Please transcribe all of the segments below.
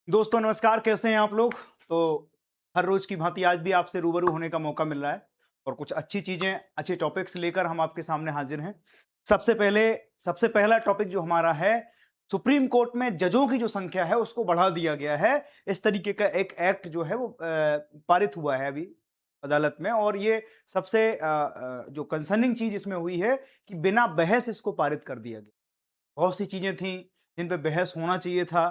दोस्तों नमस्कार, कैसे हैं आप लोग। तो हर रोज की भांति आज भी आपसे रूबरू होने का मौका मिल रहा है और कुछ अच्छी चीजें, अच्छे टॉपिक्स लेकर हम आपके सामने हाजिर हैं। सबसे पहले सबसे पहला टॉपिक जो हमारा है, सुप्रीम कोर्ट में जजों की जो संख्या है उसको बढ़ा दिया गया है। इस तरीके का एक एक्ट जो है वो पारित हुआ है अभी अदालत में। और ये सबसे जो कंसर्निंग चीज इसमें हुई है कि बिना बहस इसको पारित कर दिया गया। बहुत सी चीजें थी जिन पे बहस होना चाहिए था।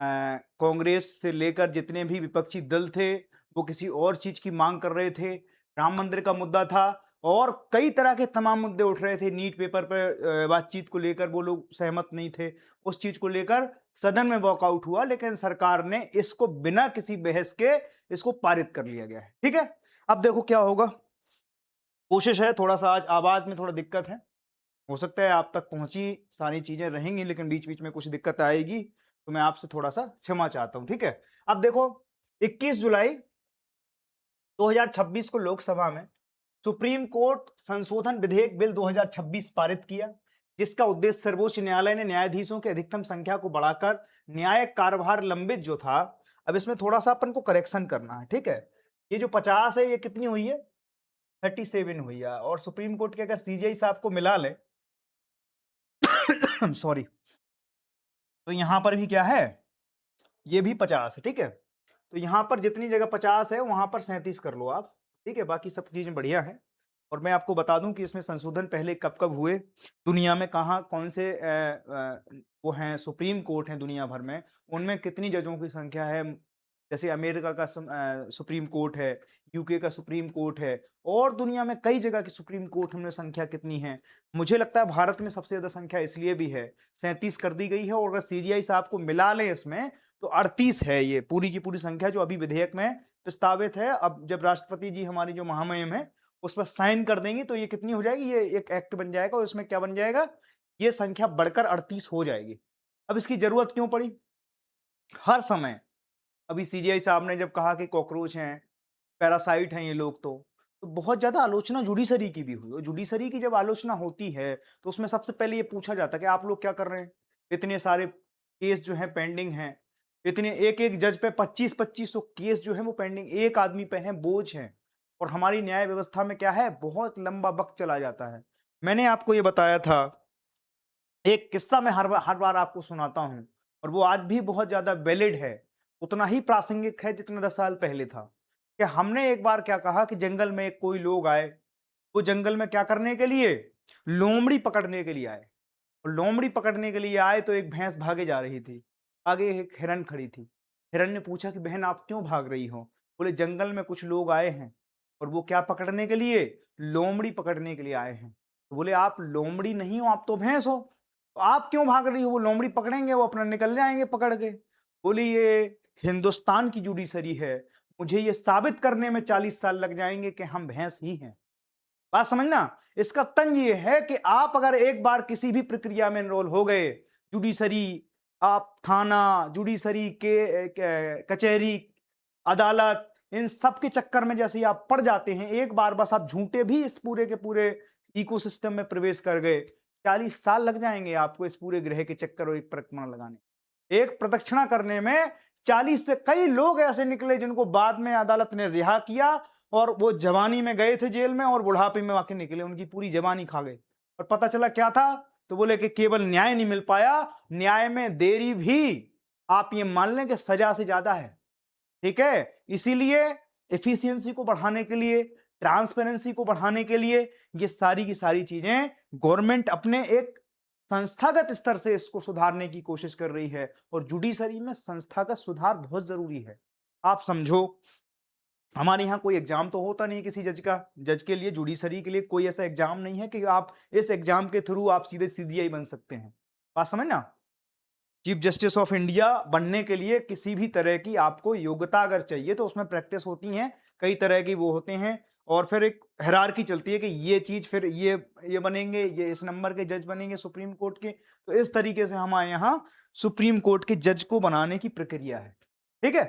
कांग्रेस से लेकर जितने भी विपक्षी दल थे वो किसी और चीज की मांग कर रहे थे। राम मंदिर का मुद्दा था और कई तरह के तमाम मुद्दे उठ रहे थे। नीट पेपर पर बातचीत को लेकर वो लोग सहमत नहीं थे। उस चीज को लेकर सदन में वॉकआउट हुआ, लेकिन सरकार ने इसको बिना किसी बहस के इसको पारित कर लिया गया है। ठीक है, अब देखो क्या होगा। कोशिश है, थोड़ा सा आज आवाज में थोड़ा दिक्कत है, हो सकता है आप तक पहुंची सारी चीजें रहेंगी लेकिन बीच बीच में कुछ दिक्कत आएगी, तो मैं आपसे थोड़ा सा क्षमा चाहता हूं। ठीक है, अब देखो 21 जुलाई 2026 को लोकसभा में सुप्रीम कोर्ट संशोधन विधेयक बिल 2026 पारित किया, जिसका उद्देश्य सर्वोच्च न्यायालय ने न्यायाधीशों की अधिकतम संख्या को बढ़ाकर न्यायिक कार्यभार लंबित जो था, अब इसमें थोड़ा सा अपन को करेक्शन करना है। ठीक है, ये जो 50 है ये कितनी हुई है, 37 हुई है। और सुप्रीम कोर्ट के अगर सीजीआई साहब को मिला ले सॉरी, तो यहां पर भी क्या है, ये भी 50 है। ठीक है, तो यहां पर जितनी जगह 50 है वहां पर 37 कर लो आप। ठीक है, बाकी सब चीजें बढ़िया है। और मैं आपको बता दूं कि इसमें संशोधन पहले कब कब हुए, दुनिया में कहाँ कौन से वो हैं सुप्रीम कोर्ट हैं दुनिया भर में, उनमें कितनी जजों की संख्या है। जैसे अमेरिका का सुप्रीम कोर्ट है, यूके का सुप्रीम कोर्ट है, और दुनिया में कई जगह की सुप्रीम कोर्ट में संख्या कितनी है। मुझे लगता है भारत में सबसे ज्यादा संख्या इसलिए भी है, 37 कर दी गई है। और अगर सीजीआई साहब को मिला लें इसमें तो 38 है ये पूरी की पूरी संख्या जो अभी विधेयक में प्रस्तावित है। अब जब राष्ट्रपति जी हमारी जो महामहिम है उस पर साइन कर देंगी तो ये कितनी हो जाएगी, ये एक एक्ट बन जाएगा और इसमें क्या बन जाएगा, ये संख्या बढ़कर 38 हो जाएगी। अब इसकी जरूरत क्यों पड़ी हर समय। अभी सीजीआई साहब ने जब कहा कि कॉकरोच हैं, पैरासाइट हैं ये लोग, तो बहुत ज्यादा आलोचना जुडिशरी की भी हुई। और जुडिशरी की जब आलोचना होती है तो उसमें सबसे पहले ये पूछा जाता है कि आप लोग क्या कर रहे हैं, इतने सारे केस जो हैं पेंडिंग हैं, इतने एक एक जज पे 25-25 केस जो है वो पेंडिंग एक आदमी पे हैं, बोझ हैं। और हमारी न्याय व्यवस्था में क्या है, बहुत लंबा वक्त चला जाता है। मैंने आपको ये बताया था, एक किस्सा मैं हर बार आपको सुनाता हूं और वो आज भी बहुत ज्यादा वैलिड है, उतना ही प्रासंगिक है जितना 10 साल पहले था। कि हमने एक बार क्या कहा कि जंगल में कोई लोग आए, वो जंगल में क्या करने के लिए, लोमड़ी पकड़ने के लिए आए। और लोमड़ी पकड़ने के लिए आए तो एक भैंस भागे जा रही थी, आगे एक हिरन खड़ी थी। हिरन ने पूछा कि बहन आप क्यों भाग रही हो। बोले जंगल में कुछ लोग आए हैं और वो क्या पकड़ने के लिए, लोमड़ी पकड़ने के लिए आए हैं। तो बोले आप लोमड़ी नहीं हो, आप तो भैंस हो, तो आप क्यों भाग रही हो, वो लोमड़ी पकड़ेंगे, वो अपना निकल जाएंगे पकड़ के। बोली ये हिंदुस्तान की जुडिशरी है, मुझे ये साबित करने में 40 साल लग जाएंगे कि हम भैंस ही हैं। बात समझना, इसका तंज ये है कि आप अगर एक बार किसी भी प्रक्रिया में एनरोल हो गए, जुडिशरी, आप थाना, जुडिशरी के कचहरी, अदालत, इन सब के चक्कर में जैसे ही आप पड़ जाते हैं, एक बार बस आप झूठे भी इस पूरे के पूरे इकोसिस्टम में प्रवेश कर गए, 40 साल लग जाएंगे आपको इस पूरे ग्रह के चक्कर और एक परिक्रमा लगाने, एक प्रदक्षिणा करने में। 40 से कई लोग ऐसे निकले जिनको बाद में अदालत ने रिहा किया और वो जवानी में गए थे जेल में और बुढ़ापे में आके निकले, उनकी पूरी जवानी खा गए। और पता चला क्या था, तो बोले कि केवल न्याय नहीं मिल पाया, न्याय में देरी भी आप ये मान लें कि सजा से ज्यादा है। ठीक है, इसीलिए एफिशिएंसी को बढ़ाने के लिए, ट्रांसपेरेंसी को बढ़ाने के लिए, ये सारी की सारी चीजें गवर्नमेंट अपने एक संस्थागत स्तर से इसको सुधारने की कोशिश कर रही है। और जुडिशरी में संस्थागत सुधार बहुत जरूरी है। आप समझो, हमारे यहाँ कोई एग्जाम तो होता नहीं किसी जज का, जज के लिए, जुडिशरी के लिए कोई ऐसा एग्जाम नहीं है कि आप इस एग्जाम के थ्रू आप सीधे सीजीआई बन सकते हैं। बात समझ ना, चीफ जस्टिस ऑफ इंडिया बनने के लिए किसी भी तरह की आपको योग्यता अगर चाहिए तो उसमें प्रैक्टिस होती है, कई तरह की वो होते हैं। और फिर एक हायरार्की चलती है कि ये चीज फिर ये बनेंगे, ये इस नंबर के जज बनेंगे सुप्रीम कोर्ट के। तो इस तरीके से हमारे यहाँ सुप्रीम कोर्ट के जज को बनाने की प्रक्रिया है। ठीक है।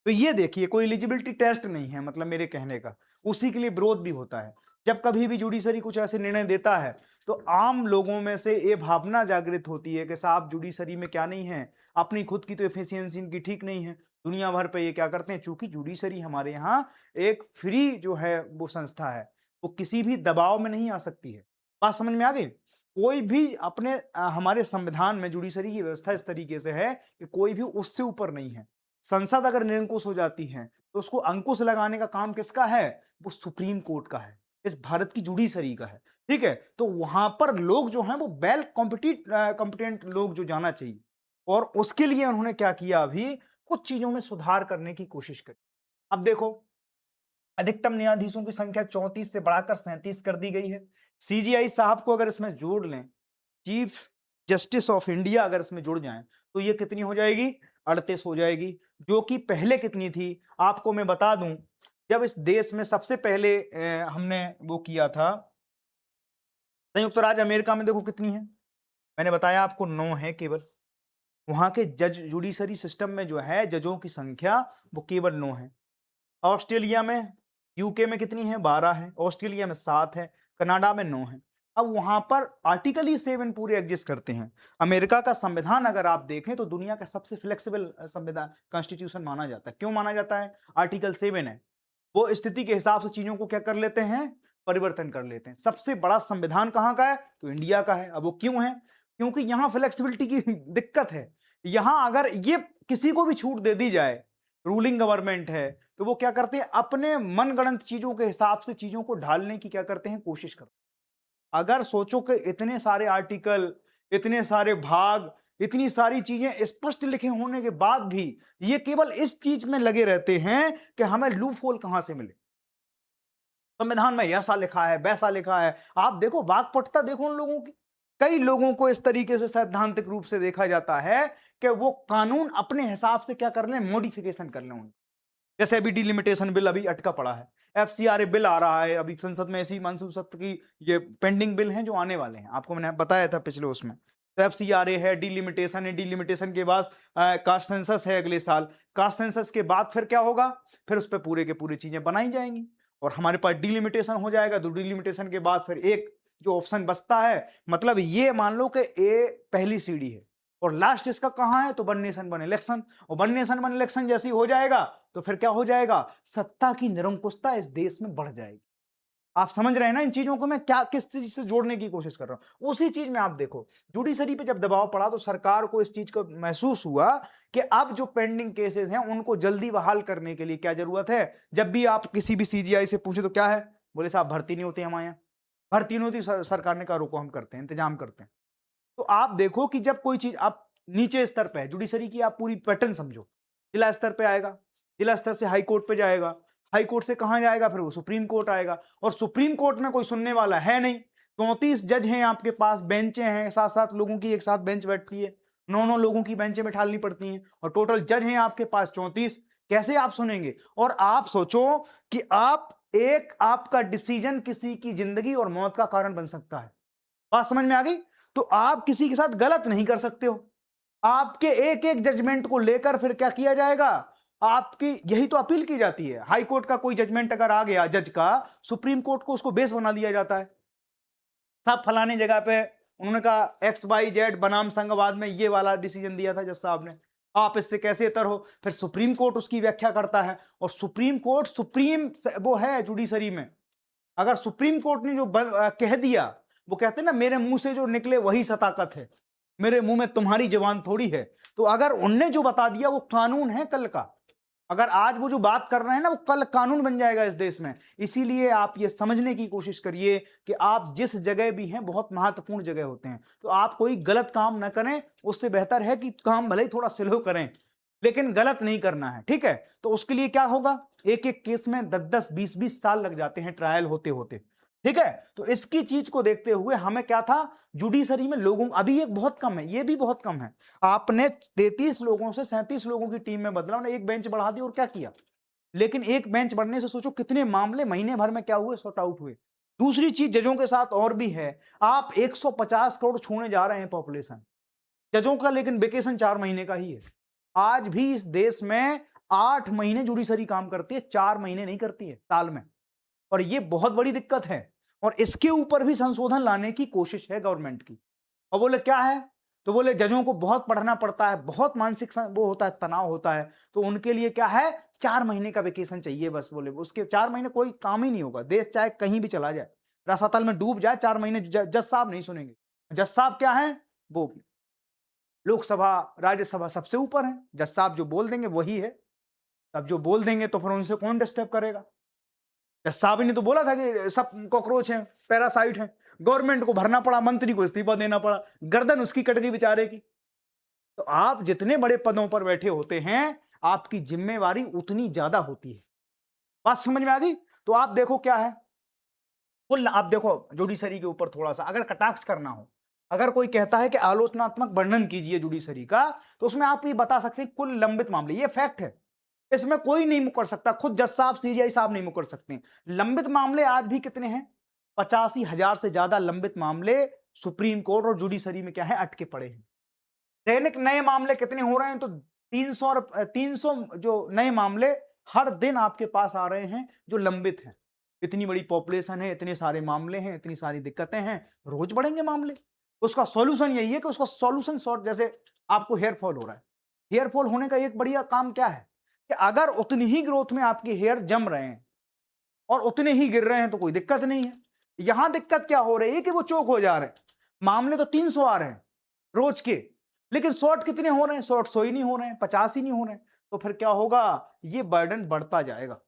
तो ये देखिए कोई एलिजिबिलिटी टेस्ट नहीं है, मतलब मेरे कहने का, उसी के लिए विरोध भी होता है। जब कभी भी जुडिशरी कुछ ऐसे निर्णय देता है तो आम लोगों में से ये भावना जागृत होती है कि साहब जुडिशरी में क्या नहीं है, अपनी खुद की तो एफिशिएंसी इनकी ठीक नहीं है। दुनिया भर पे ये क्या करते हैं, चूंकि जुडिशरी हमारे यहाँ एक फ्री जो है वो संस्था है, वो किसी भी दबाव में नहीं आ सकती है। बात समझ में आ गई? कोई भी अपने हमारे संविधान में जुडिशरी की व्यवस्था इस तरीके से है कि कोई भी उससे ऊपर नहीं है। संसद अगर निरंकुश हो जाती है तो उसको अंकुश लगाने का काम किसका है, वो सुप्रीम कोर्ट का है, इस भारत की जुडिशरी का है। ठीक है, तो वहां पर लोग जो हैं वो वेल कॉम्पिटेंट लोग जो जाना चाहिए, और उसके लिए उन्होंने क्या किया, अभी कुछ चीजों में सुधार करने की कोशिश करी। अब देखो, अधिकतम न्यायाधीशों की संख्या 34 से बढ़ाकर 37 कर दी गई है। सीजीआई साहब को अगर इसमें जोड़ लें, चीफ जस्टिस ऑफ इंडिया अगर इसमें जुड़ जाएं, तो ये कितनी हो जाएगी, 38 हो जाएगी, जो कि पहले कितनी थी आपको मैं बता दूं। जब इस देश में सबसे पहले हमने वो किया था, संयुक्त राज्य अमेरिका में देखो कितनी है, मैंने बताया आपको 9 है केवल। वहां के जज जुडिशरी सिस्टम में जो है जजों की संख्या वो केवल 9 है। ऑस्ट्रेलिया में, यूके में कितनी है, 12 है। ऑस्ट्रेलिया में 7 है। कनाडा में 9 है। अब वहां पर आर्टिकल ही 7 पूरे एग्जिस्ट करते हैं। अमेरिका का संविधान अगर आप देखें तो दुनिया का सबसे फ्लेक्सिबल संविधान कॉन्स्टिट्यूशन माना जाता है। क्यों माना जाता है, आर्टिकल 7 है, वो स्थिति के हिसाब से चीजों को क्या कर लेते हैं, परिवर्तन कर लेते हैं। सबसे बड़ा संविधान कहां का है, तो इंडिया का है। अब वो क्यों है, क्योंकि यहां फ्लेक्सिबिलिटी की दिक्कत है। यहां अगर ये किसी को भी छूट दे दी जाए, रूलिंग गवर्नमेंट है, तो वो क्या करते हैं, अपने मनगढ़ंत चीजों के हिसाब से चीजों को ढालने की क्या करते हैं, कोशिश करते हैं। अगर सोचो कि इतने सारे आर्टिकल, इतने सारे भाग, इतनी सारी चीजें स्पष्ट लिखे होने के बाद भी ये केवल इस चीज में लगे रहते हैं कि हमें लूप होल कहां से मिले, संविधान में ऐसा लिखा है, वैसा लिखा है। आप देखो वाकपटुता देखो उन लोगों की। कई लोगों को इस तरीके से सैद्धांतिक रूप से देखा जाता है कि वो कानून अपने हिसाब से क्या कर लें, मॉडिफिकेशन कर लें उनको। जैसे अभी डिलिमिटेशन बिल अभी अटका पड़ा है, एफसीआरए बिल आ रहा है अभी संसद में, ऐसी मानसून सत्र की ये पेंडिंग बिल हैं जो आने वाले हैं, आपको मैंने बताया था पिछले उसमें। तो एफसीआरए है, डिलिमिटेशन है, डिलिमिटेशन के बाद कास्ट सेंसस है अगले साल, कास्ट सेंसस के बाद फिर क्या होगा, फिर उस पर पूरे के पूरी चीजें बनाई जाएंगी, और हमारे पास डिलिमिटेशन हो जाएगा। तो डिलिमिटेशन के बाद फिर एक जो ऑप्शन बचता है, मतलब ये मान लो कि ए पहली सीढ़ी है और लास्ट इसका कहां है, तो वन नेशन वन इलेक्शन। और वन नेशन वन इलेक्शन जैसी हो जाएगा तो फिर क्या हो जाएगा, सत्ता की निरंकुशता इस देश में बढ़ जाएगी। आप समझ रहे हैं ना इन चीजों को मैं क्या किस चीज से जोड़ने की कोशिश कर रहा हूं। उसी चीज में आप देखो, जुडिशरी पे जब दबाव पड़ा तो सरकार को इस चीज को महसूस हुआ कि अब जो पेंडिंग केसेस हैं उनको जल्दी बहाल करने के लिए क्या जरूरत है। जब भी आप किसी भी सीजीआई से पूछे तो क्या है, बोले साहब भर्ती नहीं होती हमारे यहाँ, भर्ती नहीं होती, सरकार ने कहा रुको हम करते हैं, इंतजाम करते हैं। तो आप देखो कि जब कोई चीज आप नीचे स्तर पे है, जुडिशरी की आप पूरी पैटर्न समझो, जिला स्तर पे आएगा, जिला स्तर से हाई कोर्ट पे जाएगा, हाई कोर्ट से कहां जाएगा, फिर वो सुप्रीम कोर्ट आएगा, और सुप्रीम कोर्ट में कोई सुनने वाला है नहीं। 34 जज हैं आपके पास, बेंचें हैं, 7-7 लोगों की एक साथ बेंच बैठती है, 9-9 लोगों की बेंचें बिठानी पड़ती हैं, और टोटल जज हैं आपके पास 34। कैसे आप सुनेंगे। और आप सोचो कि आप एक आपका डिसीजन किसी की जिंदगी और मौत का कारण बन सकता है। बात समझ में आ गई। तो आप किसी के साथ गलत नहीं कर सकते हो, आपके एक एक जजमेंट को लेकर फिर क्या किया जाएगा, आपकी यही तो अपील की जाती है। हाई कोर्ट का कोई जजमेंट अगर आ गया जज का, सुप्रीम कोर्ट को उसको बेस बना लिया जाता है। साहब फलाने जगह पे उन्होंने कहा XYZ बनाम संघवाद में ये वाला डिसीजन दिया था जज साहब ने, आप इससे कैसे तर हो, फिर सुप्रीम कोर्ट उसकी व्याख्या करता है। और सुप्रीम कोर्ट सुप्रीम वो है जुडिशरी में, अगर सुप्रीम कोर्ट ने जो कह दिया, वो कहते हैं ना मेरे मुंह से जो निकले वही सताकत है, मेरे मुंह में तुम्हारी जबान थोड़ी है। तो अगर उनने जो बता दिया वो कानून है कल का, अगर आज वो जो बात कर रहे हैं ना वो कल कानून बन जाएगा इस देश में। इसीलिए आप ये समझने की कोशिश करिए कि आप जिस जगह भी हैं बहुत महत्वपूर्ण जगह होते हैं, तो आप कोई गलत काम ना करें, उससे बेहतर है कि काम भले ही थोड़ा स्लो करें लेकिन गलत नहीं करना है, ठीक है। तो उसके लिए क्या होगा, एक एक केस में 10-10 20-20 साल लग जाते हैं ट्रायल होते होते, ठीक है। तो इसकी चीज को देखते हुए हमें क्या था, जुडिशरी में लोगों अभी एक बहुत कम है, ये भी बहुत कम है। आपने 33 लोगों से 37 लोगों की टीम में बदला, उन्हें एक बेंच बढ़ा दी और क्या किया। लेकिन एक बेंच बढ़ने से सोचो कितने मामले महीने भर में क्या हुए, सॉर्ट आउट हुए। दूसरी चीज जजों के साथ और भी है, आप 150 करोड़ छूने जा रहे हैं पॉपुलेशन जजों का, लेकिन वेकेशन 4 महीने का ही है। आज भी इस देश में 8 महीने जुडिशरी काम करती है, 4 महीने नहीं करती है साल में, और ये बहुत बड़ी दिक्कत है। और इसके ऊपर भी संशोधन लाने की कोशिश है गवर्नमेंट की। और बोले क्या है, तो बोले जजों को बहुत पढ़ना पड़ता है, बहुत मानसिक वो होता है, तनाव होता है, तो उनके लिए क्या है, 4 महीने का वेकेशन चाहिए बस। बोले उसके 4 महीने कोई काम ही नहीं होगा, देश चाहे कहीं भी चला जाए, रसातल में डूब जाए, 4 महीने जज साहब नहीं सुनेंगे। जज साहब क्या है, वो लोकसभा राज्यसभा सबसे ऊपर है, जज साहब जो बोल देंगे वही है। अब जो बोल देंगे तो फिर उनसे कौन डिस्टर्ब करेगा। जज साहब ने तो बोला था कि सब कॉकरोच हैं, पैरासाइट हैं, गवर्नमेंट को भरना पड़ा, मंत्री को इस्तीफा देना पड़ा, गर्दन उसकी कट गई बेचारे की। तो आप जितने बड़े पदों पर बैठे होते हैं, आपकी जिम्मेवारी उतनी ज्यादा होती है। बात समझ में आ गई। तो आप देखो क्या है, कुल आप देखो जुडिशरी के ऊपर थोड़ा सा अगर कटाक्ष करना हो, अगर कोई कहता है कि आलोचनात्मक वर्णन कीजिए जुडिशरी का, तो उसमें आप ये बता सकते हैं कुल लंबित मामले, ये फैक्ट है, इसमें कोई नहीं मुकर सकता, खुद जज साहब सीजीआई साहब नहीं मुकर सकते। लंबित मामले आज भी कितने हैं, 85,000 से ज्यादा लंबित मामले सुप्रीम कोर्ट और जुडिशरी में क्या है, अटके पड़े हैं। दैनिक नए मामले कितने हो रहे हैं, तो 300 जो नए मामले हर दिन आपके पास आ रहे हैं जो लंबित हैं। इतनी बड़ी पॉपुलेशन है, इतने सारे मामले हैं, इतनी सारी दिक्कतें हैं, रोज बढ़ेंगे मामले। उसका सॉल्यूशन यही है कि उसका सॉल्यूशन शॉर्ट, जैसे आपको हेयर फॉल हो रहा है, हेयर फॉल होने का एक बढ़िया काम क्या है कि अगर उतनी ही ग्रोथ में आपके हेयर जम रहे हैं और उतने ही गिर रहे हैं तो कोई दिक्कत नहीं है। यहां दिक्कत क्या हो रही है कि वो चोक हो जा रहे हैं। मामले तो 300 आ रहे हैं रोज के, लेकिन शॉर्ट कितने हो रहे हैं, शॉर्ट 100 ही नहीं हो रहे हैं, 50 ही नहीं हो रहे हैं। तो फिर क्या होगा, ये बर्डन बढ़ता जाएगा।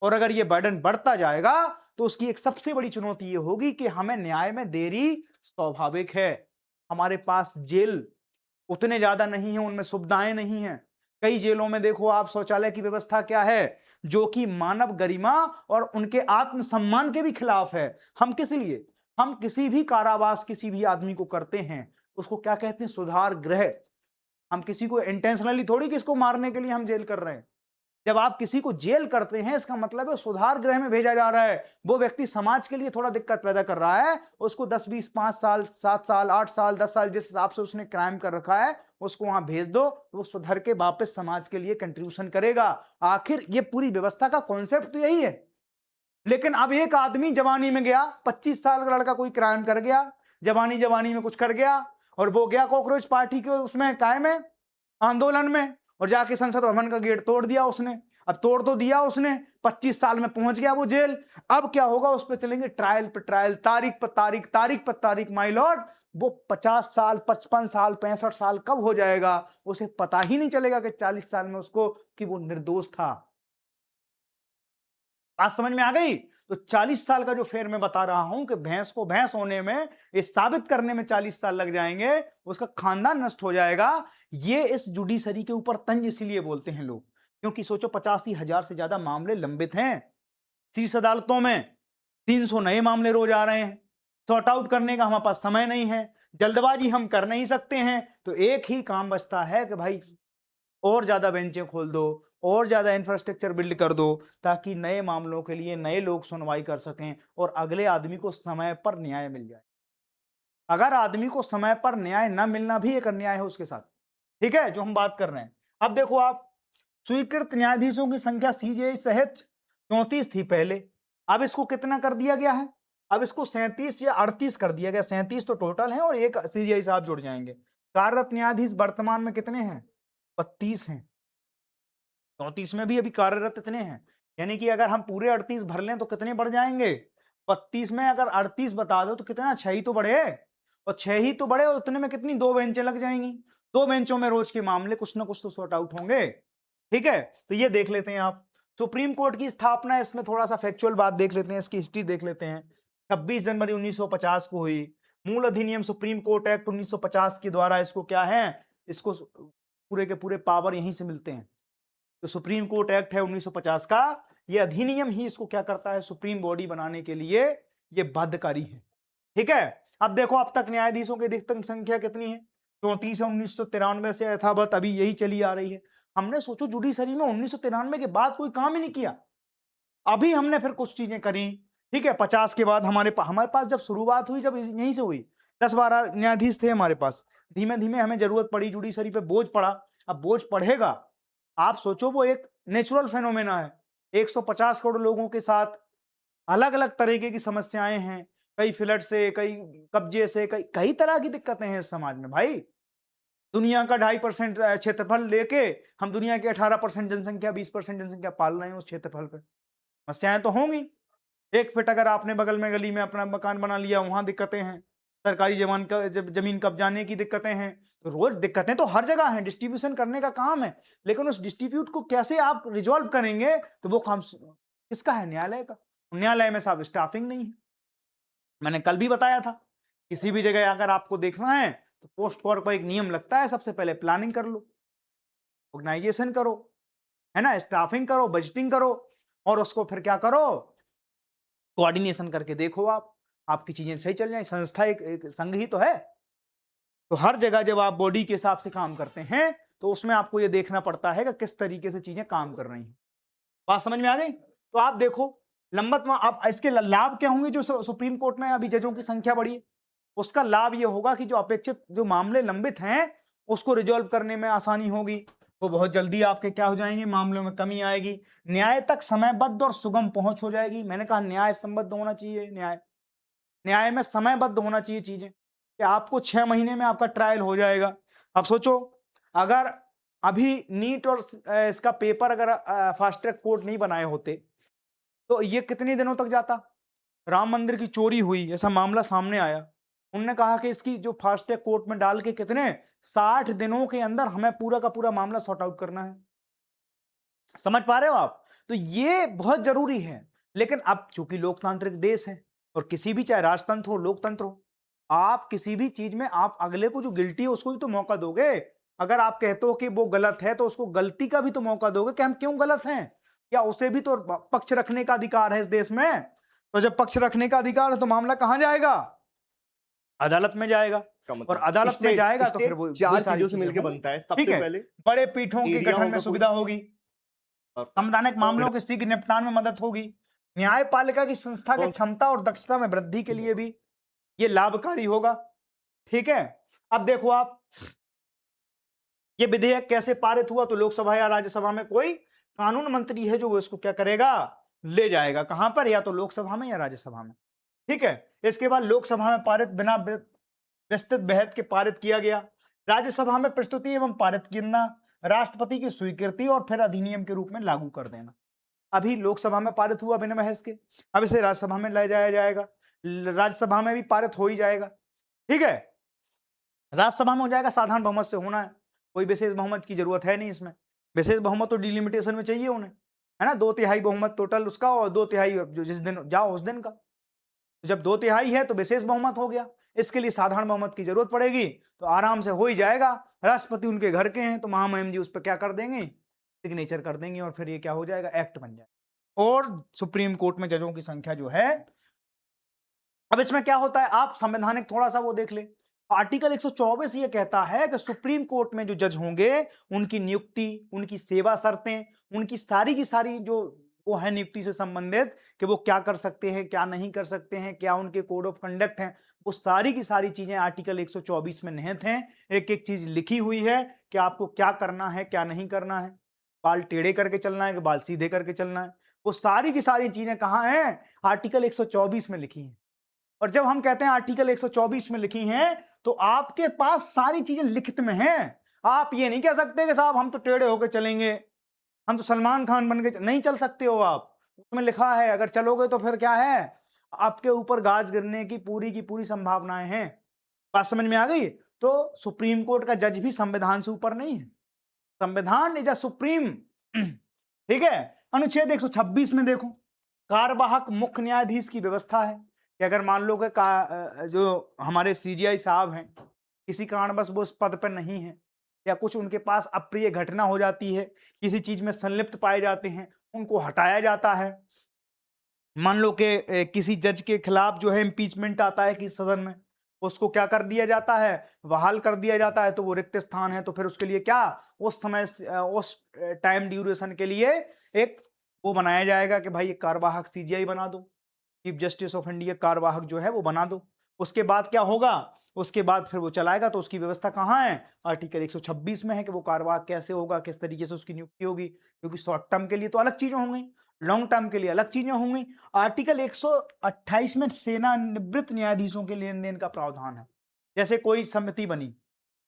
और अगर ये बर्डन बढ़ता जाएगा तो उसकी एक सबसे बड़ी चुनौती ये होगी कि हमें न्याय में देरी स्वाभाविक है। हमारे पास जेल उतने ज्यादा नहीं है, उनमें सुविधाएं नहीं है। कई जेलों में देखो आप, शौचालय की व्यवस्था क्या है, जो कि मानव गरिमा और उनके आत्मसम्मान के भी खिलाफ है। हम किस लिए, हम किसी भी कारावास किसी भी आदमी को करते हैं, उसको क्या कहते हैं, सुधार गृह। हम किसी को इंटेंशनली थोड़ी किसको मारने के लिए हम जेल कर रहे हैं। जब आप किसी को जेल करते हैं, इसका मतलब है सुधार गृह में भेजा जा रहा है। वो व्यक्ति समाज के लिए थोड़ा दिक्कत पैदा कर रहा है, उसको 10 20 5 साल 7 साल 8 साल 10 साल जिस हिसाब से उसने क्राइम कर रखा है उसको वहां भेज दो, वो सुधर के वापस समाज के लिए कंट्रीब्यूशन करेगा। आखिर ये पूरी व्यवस्था का कॉन्सेप्ट तो यही है। लेकिन अब एक आदमी जवानी में गया, 25 साल का लड़का कोई क्राइम कर गया, जवानी में कुछ कर गया, और वो गया कॉकरोच पार्टी के उसमें कायम है आंदोलन में, और जाके संसद भवन का गेट तोड़ दिया उसने। अब तोड़ तो दिया उसने, 25 साल में पहुंच गया वो जेल। अब क्या होगा, उस पर चलेंगे ट्रायल पे ट्रायल, तारीख पर तारीख, तारीख पर तारीख। माय लॉर्ड, वो 50 साल 55 साल 65 साल कब हो जाएगा उसे पता ही नहीं चलेगा कि 40 साल में उसको कि वो निर्दोष था। बात समझ में आ गई। तो 40 साल का जो फेर मैं बता रहा हूं कि भैंस को भैंस होने में, इस साबित करने में 40 साल लग जाएंगे, उसका खानदान नष्ट हो जाएगा। ये इस जुडिशरी के ऊपर तंज इसलिए बोलते हैं लोग, क्योंकि सोचो 85,000 से ज्यादा मामले लंबित हैं शीर्ष अदालतों में, 300 नए मामले रोज आ रहे हैं। सॉर्ट आउट करने का हमारे पास समय नहीं है, जल्दबाजी हम कर नहीं सकते हैं। तो एक ही काम बचता है कि भाई और ज्यादा बेंचें खोल दो, और ज्यादा इंफ्रास्ट्रक्चर बिल्ड कर दो, ताकि नए मामलों के लिए नए लोग सुनवाई कर सकें और अगले आदमी को समय पर न्याय मिल जाए। अगर आदमी को समय पर न्याय न मिलना भी एक अन्याय है उसके साथ, ठीक है, जो हम बात कर रहे हैं। अब देखो आप, स्वीकृत न्यायाधीशों की संख्या सीजीआई सहित 34 थी पहले, अब इसको कितना कर दिया गया है, अब इसको 37 या 38 कर दिया गया। 37 तो टोटल है और एक सीजीआई साहब जुड़ जाएंगे। कार्यरत न्यायाधीश वर्तमान में कितने हैं, 32 हैं। 34 में भी अभी कार्यरत इतने हैं, यानी कि अगर हम पूरे 38 भर लें तो कितने बढ़ जाएंगे, 32 में अगर 38 बता दो तो कितना, 6 ही तो बढ़े, और 6 ही तो बढ़े, और उतने में कितनी, 2 बेंचें लग जाएंगी। 2 बेंचों में रोज के मामले कुछ ना कुछ तो सॉर्ट आउट होंगे। ठीक है, तो ये देख लेते हैं आप। सुप्रीम कोर्ट की स्थापना, इसमें थोड़ा सा फैक्चुअल बात देख लेते हैं, इसकी हिस्ट्री देख लेते हैं। 26 जनवरी 1950 को हुई। मूल अधिनियम सुप्रीम कोर्ट एक्ट 1950 के द्वारा इसको क्या है, इसको पूरे के पूरे पावर यहीं से मिलते हैं। तो सुप्रीम कोर्ट एक्ट है 1950 का, ये अधिनियम ही इसको क्या करता है, सुप्रीम बॉडी बनाने के लिए ये बाध्यकारी है। ठीक है, अब देखो अब तक न्यायाधीशों की अधिकतम संख्या कितनी है, 34 है। 1993 से यथावत अभी यही चली आ रही है। हमने सोचो जुडिशरी में 1993 के बाद कोई काम ही नहीं किया, अभी हमने फिर कुछ चीजें करी ठीक है, 50 के बाद हमारे पास जब शुरुआत हुई, जब यहीं से हुई, 10-12 न्यायाधीश थे हमारे पास। धीमे धीमे हमें जरूरत पड़ी, जुडिशरी पे बोझ पड़ा। अब बोझ पड़ेगा, आप सोचो, वो एक नेचुरल फेनोमेना है। 150 करोड़ लोगों के साथ अलग अलग तरीके की समस्याएं हैं, कई फ्लड से, कई कब्जे से, कई कई तरह की दिक्कतें हैं इस समाज में भाई। दुनिया का 2.5% क्षेत्रफल लेके हम दुनिया की 18% जनसंख्या, 20% जनसंख्या पाल रहे हैं उस क्षेत्रफल पे। समस्याएं तो होंगी। 1 फीट अगर आपने बगल में गली में अपना मकान बना लिया, वहां दिक्कतें हैं। सरकारी जमीन कब्जाने की दिक्कतें हैं। तो रोज दिक्कतें तो हर जगह हैं, डिस्ट्रीब्यूशन करने का काम है। लेकिन उस डिस्ट्रीब्यूट को कैसे आप रिजॉल्व करेंगे, तो वो काम किसका है? न्यायालय का। न्यायालय में साहब स्टाफिंग नहीं है। मैंने कल भी बताया था, किसी भी जगह अगर आपको देखना है तो पोस्ट कॉर्प का एक नियम लगता है, सबसे पहले प्लानिंग कर लो, ऑर्गेनाइजेशन करो, है ना, स्टाफिंग करो, बजटिंग करो, और उसको फिर क्या करो, कोऑर्डिनेशन करके देखो आपकी चीजें सही चल जाए। संस्था एक संघ ही तो है। तो हर जगह जब आप बॉडी के हिसाब से काम करते हैं, तो उसमें आपको ये देखना पड़ता है कि किस तरीके से चीजें काम कर रही हैं। बात समझ में आ गई? तो आप देखो, लंबत में आप इसके लाभ क्या होंगे? जो सुप्रीम कोर्ट में अभी जजों की संख्या बढ़ी, उसका लाभ ये होगा कि जो अपेक्षित जो मामले लंबित हैं, उसको रिजॉल्व करने में आसानी होगी। वो बहुत जल्दी आपके क्या हो जाएंगे, मामलों में कमी आएगी, न्याय तक समयबद्ध और सुगम पहुंच हो जाएगी। मैंने कहा न्याय संबद्ध होना चाहिए, न्याय में समयबद्ध होना चाहिए चीजें, कि आपको 6 महीने में आपका ट्रायल हो जाएगा। अब सोचो, अगर अभी नीट और इसका पेपर अगर फास्ट ट्रैक कोर्ट नहीं बनाए होते, तो ये कितने दिनों तक जाता। राम मंदिर की चोरी हुई, ऐसा मामला सामने आया, उन्होंने कहा कि इसकी जो फास्ट ट्रैक कोर्ट में डाल के कितने 60 दिनों के अंदर हमें पूरा का पूरा मामला सॉर्ट आउट करना है। समझ पा रहे हो आप? तो ये बहुत जरूरी है। लेकिन अब चूंकि लोकतांत्रिक देश है, और किसी भी, चाहे राजतंत्र हो, लोकतंत्र हो, आप किसी भी चीज में आप अगले को जो गिल्टी है उसको भी तो मौका दोगे। अगर आप कहते हो कि वो गलत है, तो उसको गलती का भी तो मौका दोगे कि हम क्यों गलत हैं, या उसे भी तो पक्ष रखने का अधिकार है इस देश में। तो जब पक्ष रखने का अधिकार है, तो मामला कहां जाएगा? अदालत में जाएगा। और मतलब अदालत में जाएगा तो फिर वो 4 चीजों से मिलकर बनता है। ठीक सबसे है, पहले बड़े पीठों के एरिया गठन में होगा सुविधा होगी, संवैधानिक मामलों के शीघ्र निपटान में मदद होगी, न्यायपालिका की संस्था की क्षमता और दक्षता में वृद्धि के लिए भी ये लाभकारी होगा। ठीक है, अब देखो आप, ये विधेयक कैसे पारित हुआ? तो लोकसभा या राज्यसभा में कोई कानून मंत्री है जो वो इसको क्या करेगा, ले जाएगा। कहां पर? या तो लोकसभा में या राज्यसभा में। ठीक है, इसके बाद लोकसभा में पारित, बिना विस्तृत बहस के पारित किया गया। राज्यसभा में प्रस्तुति एवं पारित करना, राष्ट्रपति की स्वीकृति और फिर अधिनियम के रूप में लागू कर देना। अभी लोकसभा में पारित हुआ बिना बहस के, अब इसे राज्यसभा में ले जाया जाएगा, राज्यसभा में भी पारित हो ही जाएगा। ठीक है, राज्यसभा में हो जाएगा, साधारण बहुमत से होना है, कोई विशेष बहुमत की जरूरत है नहीं इसमें। विशेष बहुमत तो डिलिमिटेशन में चाहिए उन्हें, है ना, 2/3 बहुमत टोटल उसका, और 2/3 जो जिस दिन जाओ उस दिन का। तो जब 2/3 है तो विशेष बहुमत हो गया। इसके लिए साधारण बहुमत की जरूरत पड़ेगी, तो आराम से हो ही जाएगा। राष्ट्रपति उनके घर के हैं, तो महामहिम जी उस पर क्या कर देंगे, सिग्नेचर कर देंगे, और फिर ये क्या हो जाएगा, एक्ट बन जाएगा। और सुप्रीम कोर्ट में जजों की संख्या जो है, अब इसमें क्या होता है, आप संवैधानिक थोड़ा सा वो देख ले। आर्टिकल 124 ये कहता है कि सुप्रीम कोर्ट में जो जज होंगे, उनकी नियुक्ति, उनकी सेवा शर्तें, उनकी सारी की सारी जो वो है नियुक्ति से संबंधित, कि वो क्या कर सकते हैं, क्या नहीं कर सकते हैं, क्या उनके कोड ऑफ कंडक्ट हैं, वो सारी की सारी चीजें आर्टिकल 124 में निहित हैं। एक एक चीज लिखी हुई है कि आपको क्या करना है, क्या नहीं करना है, बाल टेढ़े करके चलना है कि बाल सीधे करके चलना है, वो सारी की सारी चीजें कहाँ हैं, आर्टिकल 124 में लिखी हैं। और जब हम कहते हैं आर्टिकल 124 में लिखी हैं, तो आपके पास सारी चीजें लिखित में हैं। आप ये नहीं कह सकते कि साहब हम तो टेढ़े होकर चलेंगे, हम तो सलमान खान बन के नहीं चल सकते हो आप, उसमें लिखा है। अगर चलोगे तो फिर क्या है, आपके ऊपर गाज गिरने की पूरी संभावनाएं हैं। बात समझ में आ गई? तो सुप्रीम कोर्ट का जज भी संविधान से ऊपर नहीं है, संविधान इज अ सुप्रीम। ठीक है, अनुच्छेद 126 में देखो, कार्यवाहक मुख्य न्यायाधीश की व्यवस्था है कि अगर मान लो कि जो हमारे सीजीआई साहब हैं, किसी कारणवश वो उस पद पर नहीं है, या कुछ उनके पास अप्रिय घटना हो जाती है, किसी चीज में संलिप्त पाए जाते हैं, उनको हटाया जाता है। मान लो कि किसी जज के खिलाफ जो है इम्पीचमेंट आता है कि सदन में, उसको क्या कर दिया जाता है, बहाल कर दिया जाता है। तो वो रिक्त स्थान है, तो फिर उसके लिए क्या, उस समय उस टाइम ड्यूरेशन के लिए एक वो बनाया जाएगा कि भाई एक कार्यवाहक सीजीआई बना दो। चीफ जस्टिस ऑफ इंडिया कार्यवाहक जो है वो बना दो। उसके बाद क्या होगा, उसके बाद फिर वो चलाएगा। तो उसकी व्यवस्था कहाँ है, आर्टिकल 126 में है कि वो कार्यवाहक कैसे होगा, किस तरीके से उसकी नियुक्ति होगी। क्योंकि शॉर्ट टर्म के लिए तो अलग चीजें होंगी, लॉन्ग टर्म के लिए अलग चीजें होंगी। आर्टिकल 128 में सेवानिवृत्त न्यायाधीशों के लेन देन का प्रावधान है। जैसे कोई समिति बनी,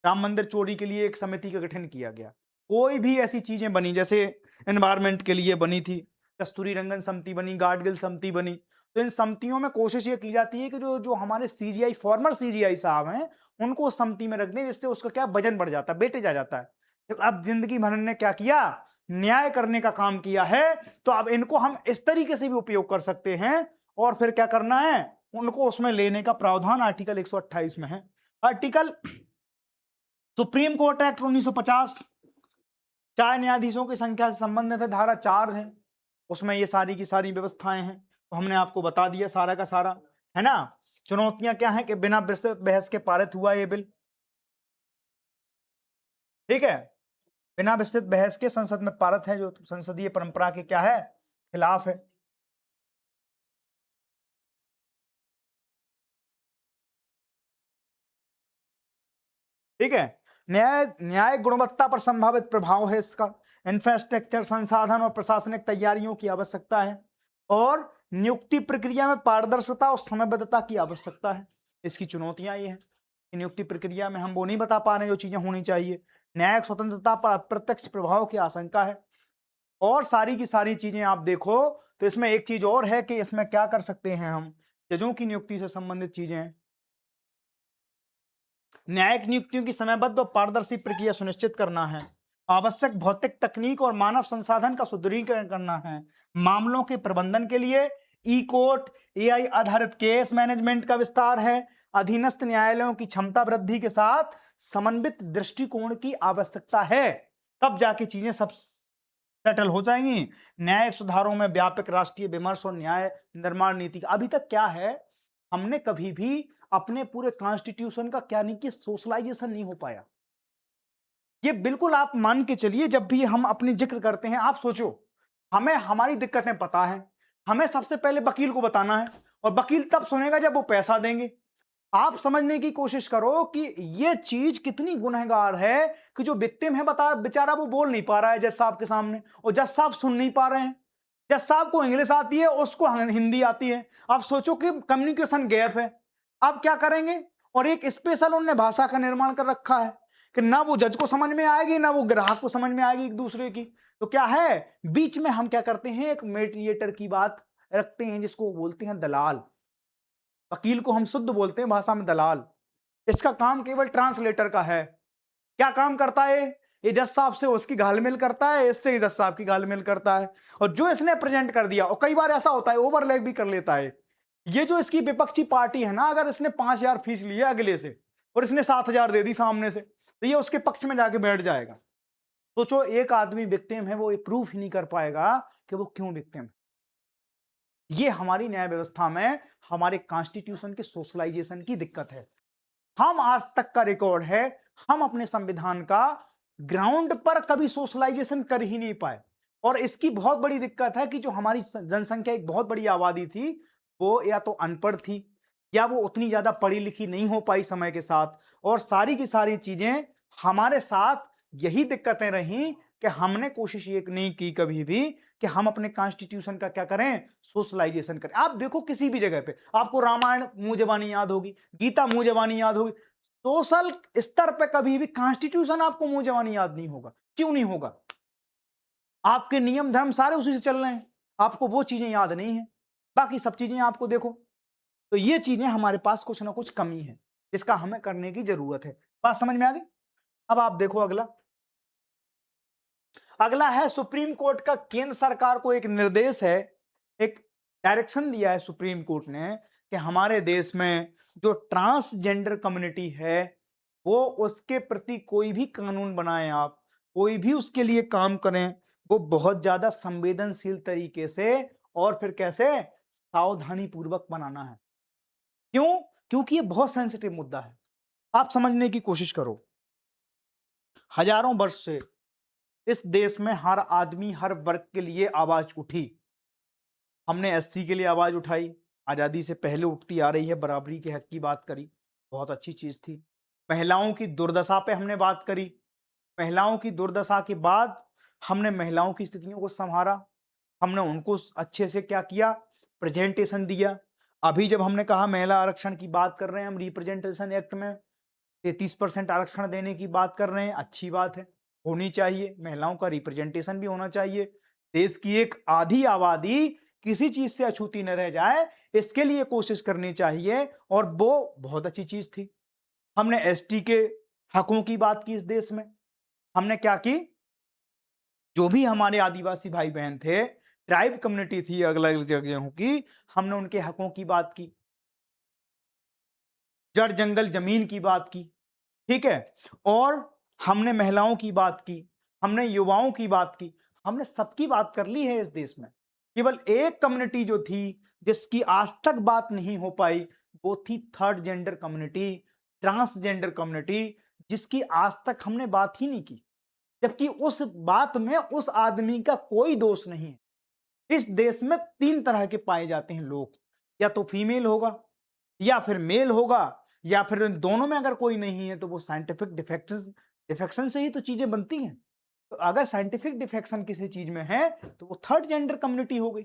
राम मंदिर चोरी के लिए एक समिति का गठन किया गया, कोई भी ऐसी चीजें बनी, जैसे एनवायरमेंट के लिए बनी थी कस्तूरी रंगन समिति बनी, गाडगिल समिति बनी, तो इन समितियों में कोशिश ये की जाती है कि जो जो हमारे सीजीआई, फॉर्मर सीजीआई साहब हैं, उनको उस समिति में रख दें, जिससे उसका क्या वजन बढ़ जाता है, वेटेज आ जाता है। तो अब जिंदगी भर ने क्या किया, न्याय करने का काम किया है, तो अब इनको हम इस तरीके से भी उपयोग कर सकते हैं। और फिर क्या करना है, उनको उसमें लेने का प्रावधान आर्टिकल 128 में है। आर्टिकल सुप्रीम कोर्ट एक्ट 1950 चार न्यायाधीशों की संख्या से संबंधित है, धारा 4 है, उसमें ये सारी की सारी व्यवस्थाएं हैं। तो हमने आपको बता दिया सारा का सारा, है ना। चुनौतियां क्या है कि बिना विस्तृत बहस के पारित हुआ ये बिल, ठीक है, बिना विस्तृत बहस के संसद में पारित है, जो संसदीय परंपरा के क्या है, खिलाफ है। ठीक है, न्याय गुणवत्ता पर संभावित प्रभाव है इसका, इंफ्रास्ट्रक्चर, संसाधन और प्रशासनिक तैयारियों की आवश्यकता है, और नियुक्ति प्रक्रिया में पारदर्शिता और समयबद्धता की आवश्यकता है। इसकी चुनौतियां ये हैं कि नियुक्ति प्रक्रिया में हम वो नहीं बता पा रहे जो चीजें होनी चाहिए, न्यायिक स्वतंत्रता पर अप्रत्यक्ष प्रभाव की आशंका है, और सारी की सारी चीजें आप देखो तो इसमें एक चीज और है कि इसमें क्या कर सकते हैं हम, जजों की नियुक्ति से संबंधित चीजें हैं। न्यायिक नियुक्तियों की समयबद्ध और पारदर्शी प्रक्रिया सुनिश्चित करना है, आवश्यक भौतिक तकनीक और मानव संसाधन का सुदृढ़ीकरण करना है, मामलों के प्रबंधन के लिए ई कोर्ट, एआई आधारित केस मैनेजमेंट का विस्तार है, अधीनस्थ न्यायालयों की क्षमता वृद्धि के साथ समन्वित दृष्टिकोण की आवश्यकता है, तब जाके चीजें सब सेटल हो जाएंगी। न्यायिक सुधारों में व्यापक राष्ट्रीय विमर्श और न्याय निर्माण नीति। अभी तक क्या है, हमने कभी भी अपने पूरे कॉन्स्टिट्यूशन का क्या नहीं कि सोशलाइजेशन नहीं हो पाया। ये बिल्कुल आप मान के चलिए, जब भी हम अपनी जिक्र करते हैं, आप सोचो, हमें हमारी दिक्कतें पता है, हमें सबसे पहले वकील को बताना है, और वकील तब सुनेगा जब वो पैसा देंगे। आप समझने की कोशिश करो कि ये चीज कितनी गुनहगार है कि जो विक्टिम है बता बेचारा वो बोल नहीं पा रहा है जज साहब के सामने, और जज साहब सुन नहीं पा रहे हैं। जज साहब को इंग्लिश आती है, उसको हिंदी आती है। आप सोचो कि कम्युनिकेशन गैप है, अब क्या करेंगे। और एक स्पेशल उन्होंने भाषा का निर्माण कर रखा है कि ना वो जज को समझ में आएगी, ना वो ग्राहक को समझ में आएगी एक दूसरे की। तो क्या है, बीच में हम क्या करते हैं, एक मीडिएटर की बात रखते हैं, जिसको बोलते हैं दलाल। वकील को हम शुद्ध बोलते हैं भाषा में दलाल। इसका काम केवल ट्रांसलेटर का है। क्या काम करता है, ये जज साहब से उसकी घालमेल करता है, इससे जज साहब की घालमेल करता है, और जो इसने प्रेजेंट कर दिया, और कई बार ऐसा होता है ओवरलैप भी कर लेता है। ये जो इसकी विपक्षी पार्टी है ना, अगर इसने 5,000 फीस लिया अगले से और इसने 7,000 दे दी सामने से, तो ये उसके पक्ष में जाके बैठ जाएगा। सोचो, एक आदमी विक्टिम है, वो ये प्रूफ ही नहीं कर पाएगा कि वो क्यों विक्टिम है। ये हमारी न्याय व्यवस्था में हमारे कॉन्स्टिट्यूशन के सोशलाइजेशन की दिक्कत है। हम आज तक का रिकॉर्ड है, हम अपने संविधान का ग्राउंड पर कभी सोशलाइजेशन कर ही नहीं पाए। और इसकी बहुत बड़ी दिक्कत है कि जो हमारी जनसंख्या, एक बहुत बड़ी आबादी थी, वो या तो अनपढ़ थी, या वो उतनी ज्यादा पढ़ी लिखी नहीं हो पाई समय के साथ। और सारी की सारी चीजें हमारे साथ यही दिक्कतें रही कि हमने कोशिश ये नहीं की कभी भी कि हम अपने कॉन्स्टिट्यूशन का क्या करें, सोशलाइजेशन करें। आप देखो किसी भी जगह पे आपको रामायण मुंह जबानी याद होगी, गीता मुंह जबानी याद होगी, सोशल स्तर पे कभी भी कॉन्स्टिट्यूशन आपको मुंह जबानी याद नहीं होगा। क्यों नहीं होगा, आपके नियम धर्म सारे उसी से चल रहे हैं, आपको वो चीजें याद नहीं है, बाकी सब चीजें आपको देखो। तो ये चीजें हमारे पास कुछ ना कुछ कमी है, इसका हमें करने की जरूरत है। बात समझ में आ गई। अब आप देखो अगला, अगला है सुप्रीम कोर्ट का केंद्र सरकार को एक निर्देश है, एक डायरेक्शन दिया है सुप्रीम कोर्ट ने कि हमारे देश में जो ट्रांसजेंडर कम्युनिटी है, वो उसके प्रति कोई भी कानून बनाएं, आप कोई भी उसके लिए काम करें, वो बहुत ज्यादा संवेदनशील तरीके से और फिर कैसे सावधानी पूर्वक बनाना है। क्यों, क्योंकि ये बहुत सेंसिटिव मुद्दा है। आप समझने की कोशिश करो, हजारों वर्ष से इस देश में हर आदमी, हर वर्ग के लिए आवाज उठी। हमने एससी के लिए आवाज उठाई, आज़ादी से पहले उठती आ रही है, बराबरी के हक की बात करी, बहुत अच्छी चीज़ थी। महिलाओं की दुर्दशा पे हमने बात करी, महिलाओं की दुर्दशा के बाद हमने महिलाओं की स्थितियों को संभाला, हमने उनको अच्छे से क्या किया, प्रेजेंटेशन दिया। अभी जब हमने कहा महिला आरक्षण की बात कर रहे हैं हम, रिप्रेजेंटेशन एक्ट में 33% आरक्षण देने की बात कर रहे हैं, अच्छी बात है, होनी चाहिए, महिलाओं का रिप्रेजेंटेशन भी होना चाहिए। देश की एक आधी आबादी किसी चीज से अछूती न रह जाए, इसके लिए कोशिश करनी चाहिए, और वो बहुत अच्छी चीज थी। हमने एसटी के हकों की बात की इस देश में, हमने क्या की, जो भी हमारे आदिवासी भाई बहन थे, ट्राइब कम्युनिटी थी अलग अलग जगहों की, हमने उनके हकों की बात की, जड़ जंगल जमीन की बात की, ठीक है, और हमने महिलाओं की बात की, हमने युवाओं की बात की, हमने सबकी बात कर ली है इस देश में। केवल एक कम्युनिटी जो थी जिसकी आज तक बात नहीं हो पाई, वो थी third gender community, transgender community, जिसकी आज तक हमने बात ही नहीं की, जबकि उस बात में उस आदमी का कोई दोष नहीं है। इस देश में 3 तरह के पाए जाते हैं लोग, या तो फीमेल होगा, या फिर मेल होगा, या फिर इन दोनों में अगर कोई नहीं है तो वो साइंटिफिक डिफेक्शन से ही तो चीजें बनती हैं। तो अगर साइंटिफिक डिफेक्शन किसी चीज में है तो वो थर्ड जेंडर कम्युनिटी हो गई।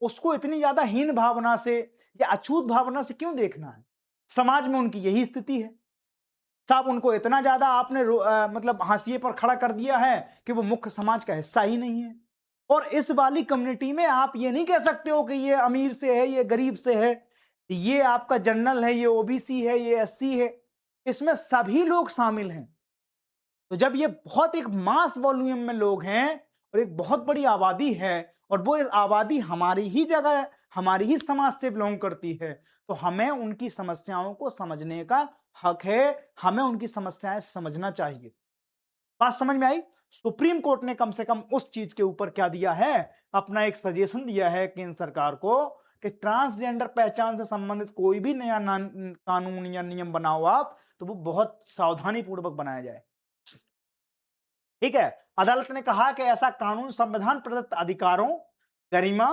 उसको इतनी ज्यादा हीन भावना से या अछूत भावना से क्यों देखना है? समाज में उनकी यही स्थिति है। साहब उनको इतना ज्यादा आपने मतलब हाशिए पर खड़ा कर दिया है कि वो मुख्य समाज का हिस्सा ही नहीं है। और इस वाली कम्युनिटी में आप ये नहीं कह सकते हो कि ये अमीर से है, ये गरीब से है, ये आपका जनरल है, ये ओबीसी है, ये एससी है। इसमें सभी लोग शामिल हैं। तो जब ये बहुत एक मास वॉल्यूम में लोग हैं और एक बहुत बड़ी आबादी है, और वो आबादी हमारी ही जगह, हमारी ही समाज से बिलोंग करती है, तो हमें उनकी समस्याओं को समझने का हक है, हमें उनकी समस्याएं समझना चाहिए। बात समझ में आई? सुप्रीम कोर्ट ने कम से कम उस चीज के ऊपर क्या दिया है, अपना एक सजेशन दिया है केंद्र सरकार को कि ट्रांसजेंडर पहचान से संबंधित कोई भी नया कानून या नियम बनाओ आप, तो वो बहुत सावधानी पूर्वक बनाया जाए। ठीक है, अदालत ने कहा कि ऐसा कानून संविधान प्रदत्त अधिकारों, गरिमा,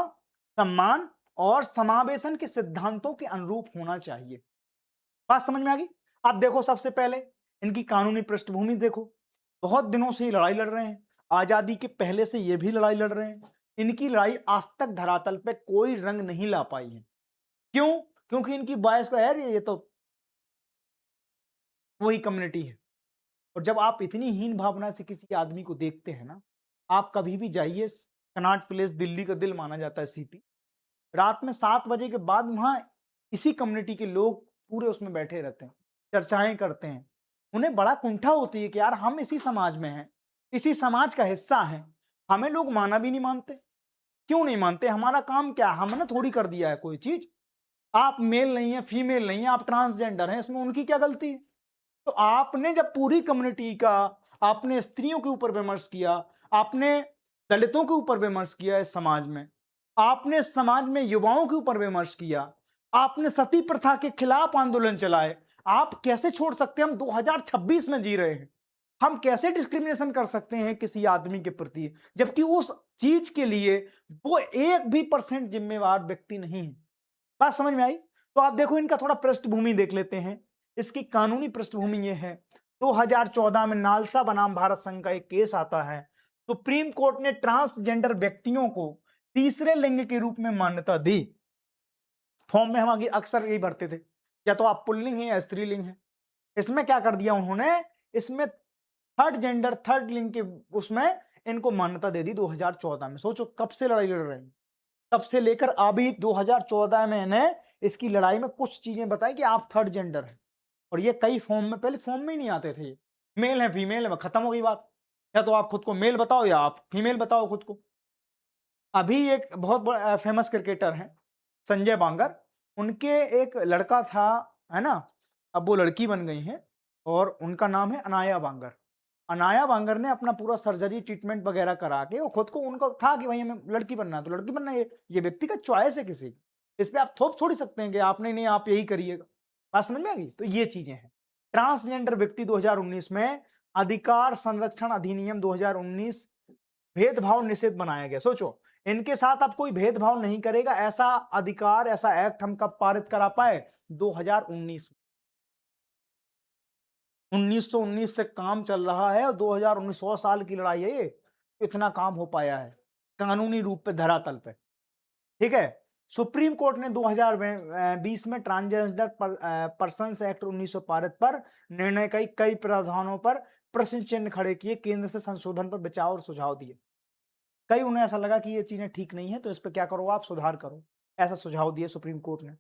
सम्मान और समावेशन के सिद्धांतों के अनुरूप होना चाहिए। बात समझ में आ गई? आप देखो, सबसे पहले इनकी कानूनी पृष्ठभूमि देखो, बहुत दिनों से ये लड़ाई लड़ रहे हैं, आजादी के पहले से ये भी लड़ाई लड़ रहे हैं। इनकी लड़ाई आज तक धरातल पे कोई रंग नहीं ला पाई है। क्यों? क्योंकि इनकी बायस को यार ये तो वही कम्युनिटी है। और जब आप इतनी हीन भावना से किसी आदमी को देखते हैं ना, आप कभी भी जाइए, कनॉट प्लेस दिल्ली का दिल माना जाता है सीपी, रात में 7 बजे के बाद वहां इसी कम्युनिटी के लोग पूरे उसमें बैठे रहते हैं, चर्चाएं करते हैं। उन्हें बड़ा कुंठा होती है कि यार हम इसी समाज में हैं, इसी समाज का हिस्सा हैं, हमें लोग माना भी नहीं मानते। क्यों नहीं मानते? हमारा काम क्या है? हमने थोड़ी कर दिया है कोई चीज। आप मेल नहीं है, फीमेल नहीं है, आप ट्रांसजेंडर हैं, इसमें उनकी क्या गलती है? तो आपने जब पूरी कम्युनिटी का, आपने स्त्रियों के ऊपर विमर्श किया, आपने दलितों के ऊपर विमर्श किया इस समाज में, आपने समाज में युवाओं के ऊपर विमर्श किया, आपने सती प्रथा के खिलाफ आंदोलन चलाए, आप कैसे छोड़ सकते हैं? हम 2026 में जी रहे हैं, हम कैसे डिस्क्रिमिनेशन कर सकते हैं किसी आदमी के प्रति, जबकि उस चीज के लिए वो 1% जिम्मेवार व्यक्ति नहीं है। बात समझ में आई? तो आप देखो, इनका थोड़ा पृष्ठभूमि देख लेते हैं। इसकी कानूनी पृष्ठभूमि यह है, 2014 में नालसा बनाम भारत संघ का एक केस आता है। सुप्रीम कोर्ट ने ट्रांसजेंडर व्यक्तियों को तीसरे लिंग के रूप में मान्यता दी। फॉर्म में हम आगे अक्सर यही भरते थे, या तो आप पुल्लिंग है या स्त्रीलिंग है। इसमें क्या कर दिया उन्होंने, इसमें थर्ड जेंडर, थर्ड लिंग के उसमें इनको मान्यता दे दी 2014 में। सोचो कब से लड़ाई लड़ रहे हैं, तब से लेकर अभी 2014 में इन्हें इसकी लड़ाई में कुछ चीजें बताई कि आप थर्ड जेंडर हैं। और ये कई फॉर्म में, पहले फॉर्म में ही नहीं आते थे, मेल है फीमेल है, खत्म हो गई बात। या तो आप खुद को मेल बताओ या आप फीमेल बताओ खुद को। अभी एक बहुत बड़ा फेमस क्रिकेटर हैं संजय बांगर, उनके एक लड़का था, है ना, अब वो लड़की बन गई हैं, और उनका नाम है अनाया बांगर। अनाया बांगर ने अपना पूरा सर्जरी ट्रीटमेंट वगैरह करा के, वो खुद को, उनको था कि भाई हमें लड़की बनना है तो लड़की बनना है, ये व्यक्तिगत चॉइस है किसी की, इस पे आप थोप छोड़ सकते हैं कि आपने नहीं, आप यही करिएगा। बात समझ में आ गई? तो ये चीजें हैं। ट्रांसजेंडर व्यक्ति 2019 में अधिकार संरक्षण अधिनियम 2019 भेदभाव निषेध बनाया गया। सोचो, इनके साथ अब कोई भेदभाव नहीं करेगा, ऐसा अधिकार, ऐसा एक्ट हम कब पारित करा पाए? 2019 में। 1919 से काम चल रहा है और 2019 100 साल की लड़ाई है ये, इतना काम हो पाया है कानूनी रूप पे धरातल पे। ठीक है, सुप्रीम कोर्ट ने 2020 में ट्रांसजेंडर पर्सन्स एक्ट 1900 पारित पर निर्णय कई प्रावधानों पर प्रश्न चिन्ह खड़े किए, केंद्र से संशोधन पर विचार और सुझाव दिए। कई उन्हें ऐसा लगा कि ये चीजें ठीक नहीं है, तो इस पर क्या करो, आप सुधार करो, ऐसा सुझाव दिए सुप्रीम कोर्ट ने।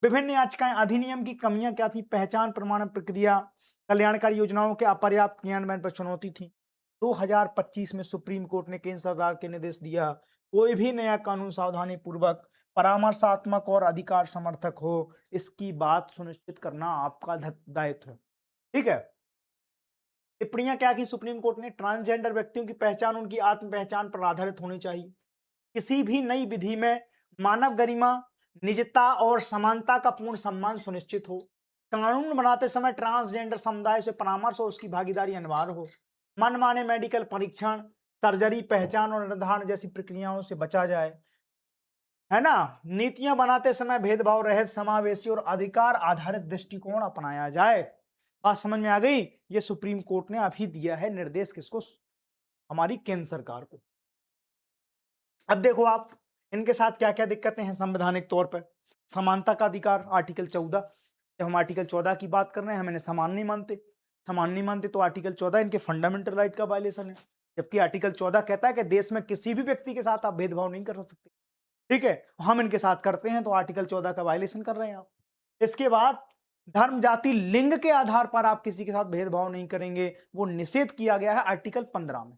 विभिन्न याचिकाएं, अधिनियम की कमियां क्या थी? पहचान प्रमाण प्रक्रिया, कल्याणकारी योजनाओं के अपर्याप्त क्रियान्वयन पर चुनौती थी। 2025 में सुप्रीम कोर्ट ने केंद्र सरकार के निर्देश दिया, कोई भी नया कानून सावधानी पूर्वक परामर्शात्मक और अधिकार समर्थक हो, इसकी बात सुनिश्चित करना आपका दायित्व है। ठीक है, टिप्पणियां क्या की सुप्रीम कोर्ट ने? ट्रांसजेंडर व्यक्तियों की पहचान उनकी आत्म पहचान पर आधारित होनी चाहिए। किसी भी नई विधि में मानव गरिमा, निजता और समानता का पूर्ण सम्मान सुनिश्चित हो। कानून बनाते समय ट्रांसजेंडर समुदाय से परामर्श और उसकी भागीदारी अनिवार्य हो। मनमाने मेडिकल परीक्षण, सर्जरी, पहचान और निर्धारण जैसी प्रक्रियाओं से बचा जाए, है ना। नीतियां बनाते समय भेदभाव रहित, समावेशी और अधिकार आधारित दृष्टिकोण अपनाया जाए। बात समझ में आ गई? ये सुप्रीम कोर्ट ने अभी दिया है निर्देश, किसको? हमारी केंद्र सरकार को। अब देखो आप, इनके साथ क्या क्या दिक्कतें हैं संवैधानिक तौर पर। समानता का अधिकार, आर्टिकल 14। जब हम आर्टिकल 14 की बात कर रहे हैं, हम इन्हें समान नहीं मानते, तो आर्टिकल 14 इनके फंडामेंटल राइट का वायलेशन है। जबकि आर्टिकल 14 कहता है कि देश में किसी भी व्यक्ति के साथ आप भेदभाव नहीं कर सकते। ठीक है, हम इनके साथ करते हैं, तो आर्टिकल 14 का वायलेशन कर रहे हैं आप। इसके बाद धर्म, जाति, लिंग के आधार पर आप किसी के साथ भेदभाव नहीं करेंगे, वो निषेध किया गया है आर्टिकल 15 में।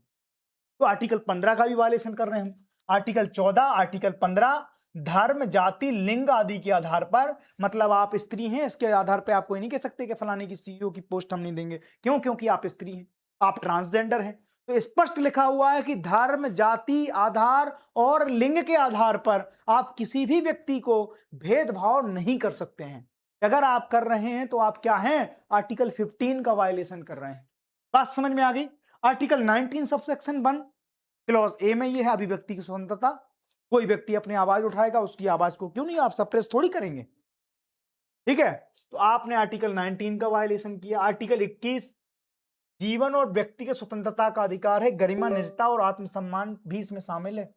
तो आर्टिकल 15 का भी वायलेशन कर रहे हैं हम। आर्टिकल 14, आर्टिकल 15, धर्म, जाति, लिंग आदि के आधार पर, मतलब आप स्त्री हैं, इसके आधार पर आप कोई नहीं कह सकते कि फलाने की सीईओ की पोस्ट हम नहीं देंगे। क्यों? क्योंकि आप स्त्री हैं, आप ट्रांसजेंडर हैं। तो स्पष्ट लिखा हुआ है कि धर्म, जाति, आधार और लिंग के आधार पर आप किसी भी व्यक्ति को भेदभाव नहीं कर सकते हैं। अगर आप कर रहे हैं तो आप क्या हैं? आर्टिकल 15 का वायलेशन कर रहे हैं। बात समझ में आ गई? आर्टिकल 19 सबसेक्शन 1 क्लॉज ए में ये है अभिव्यक्ति की स्वतंत्रता। कोई व्यक्ति अपनी आवाज उठाएगा, उसकी आवाज को क्यों नहीं आप सप्रेस थोड़ी करेंगे। ठीक है, तो आपने आर्टिकल 19 का वायलेशन किया। आर्टिकल 21, जीवन और व्यक्तिगत स्वतंत्रता का अधिकार है, गरिमा, निजता और आत्मसम्मान भी इसमें शामिल है।